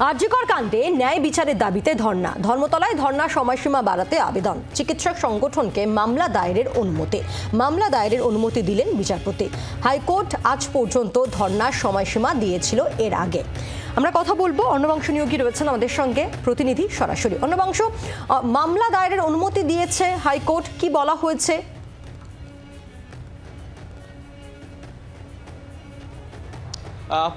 আরজিকর কাণ্ডে ন্যায় বিচারের দাবিতে ধর্ণা, ধর্মতলায় ধর্ণার সময়সীমা বাড়াতে আবেদন, চিকিৎসক সংগঠনকে মামলা দায়েরের অনুমতি দিলেন বিচারপতি। হাইকোর্ট আজ পর্যন্ত ধর্ণার সময়সীমা দিয়েছিল এর আগে। আমরা কথা বলবো, অর্ণবাংশ নিয়োগী রয়েছেন আমাদের সঙ্গে প্রতিনিধি সরাসরি। অর্ণবাংশ, মামলা দায়েরের অনুমতি দিয়েছে হাইকোর্ট, কি বলা হয়েছে?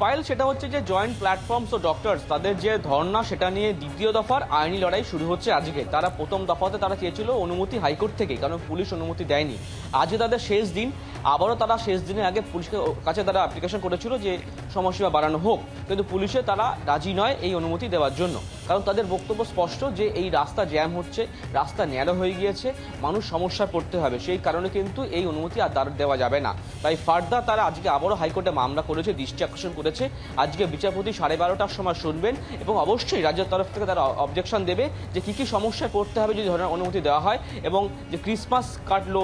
পায়েল, সেটা হচ্ছে যে জয়েন্ট প্ল্যাটফর্মস ও ডক্টরস তাদের যে ধর্ণা, সেটা নিয়ে দ্বিতীয় দফার আইনি লড়াই শুরু হচ্ছে আজকে। তারা প্রথম দফাতে তারা চেয়েছিল অনুমতি হাইকোর্ট থেকে, কারণ পুলিশ অনুমতি দেয়নি। আজকে তাদের শেষ দিন, আবারও তারা শেষ দিনের আগে পুলিশের কাছে তারা অ্যাপ্লিকেশন করেছিল যে সময়সীমা বাড়ানো হোক, কিন্তু পুলিশে তারা রাজি নয় এই অনুমতি দেওয়ার জন্য। কারণ তাদের বক্তব্য স্পষ্ট যে এই রাস্তা জ্যাম হচ্ছে, রাস্তা ন্যারো হয়ে গিয়েছে, মানুষ সমস্যায় পড়তে হবে, সেই কারণে কিন্তু এই অনুমতি আর দেওয়া যাবে না। তাই ফার্দার তারা আজকে আবারও হাইকোর্টে মামলা করেছে, দৃষ্টি আকর্ষণ করেছে। আজকে বিচারপতি 12:30টার সময় শুনবেন এবং অবশ্যই রাজ্যের তরফ থেকে তারা অবজেকশন দেবে যে কী কী সমস্যায় পড়তে হবে যদি ধরনের অনুমতি দেওয়া হয়, এবং যে ক্রিসমাস কাটলো,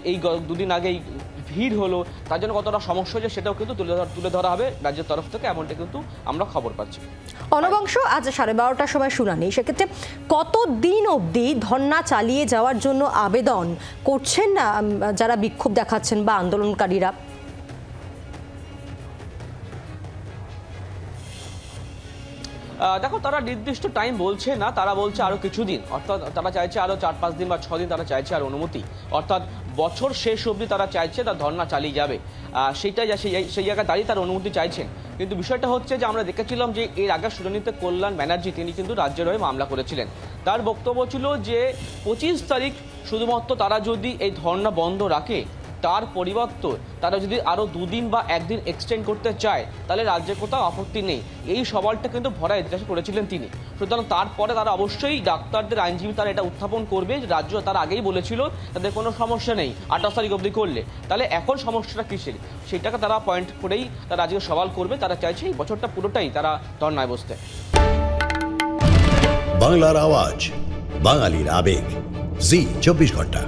এই দুদিন আগেই ভিড় হলো, তার জন্য কতটা সমস্যা হয়েছে সেটাও কিন্তু তুলে ধরা হবে রাজ্যের তরফ থেকে, এমনটা কিন্তু আমরা খবর পাচ্ছি। অর্ণবাংশ, আজ 12:30টার সময় শুনানি, সেক্ষেত্রে কতদিন অবধি ধর্ণা চালিয়ে যাওয়ার জন্য আবেদন করছেন না যারা বিক্ষোভ দেখাচ্ছেন বা আন্দোলনকারীরা? দেখো, তারা নির্দিষ্ট টাইম বলছে না, তারা বলছে আরও কিছুদিন, অর্থাৎ তারা চাইছে আরও 4-5 দিন বা 6 দিন তারা চাইছে আর অনুমতি, অর্থাৎ বছর শেষ অবধি তারা চাইছে তার ধর্ণা চালিয়ে যাবে। সেইটাই সেই জায়গায় দাঁড়িয়ে তার অনুমতি চাইছেন। কিন্তু বিষয়টা হচ্ছে যে আমরা দেখেছিলাম যে এর আগে শুনানিতে কল্যাণ ব্যানার্জি তিনি কিন্তু রাজ্যের হয়ে মামলা করেছিলেন। তার বক্তব্য ছিল যে 25 তারিখ শুধুমাত্র তারা যদি এই ধর্ণা বন্ধ রাখে, তার পরিবর্তে তারা যদি আরও 2 দিন বা 1 দিন এক্সটেন্ড করতে চায়, তাহলে রাজ্যের কোথাও আপত্তি নেই। এই সওয়ালটা কিন্তু ভরা ইতিহাসে করেছিলেন তিনি। সুতরাং তারপরে তারা অবশ্যই ডাক্তারদের আইনজীবী তারা এটা উত্থাপন করবে, রাজ্য তার আগেই বলেছিল তাদের কোনো সমস্যা নেই 28 তারিখ অবধি করলে। তাহলে এখন সমস্যাটা কিসের, সেটাকে তারা পয়েন্ট করেই তারা আজকে সওয়াল করবে। তারা চাইছে এই বছরটা পুরোটাই তারা ধর্নায় বসতে। বাংলার আওয়াজ, বাঙালির আবেগ, জি 24 ঘন্টা।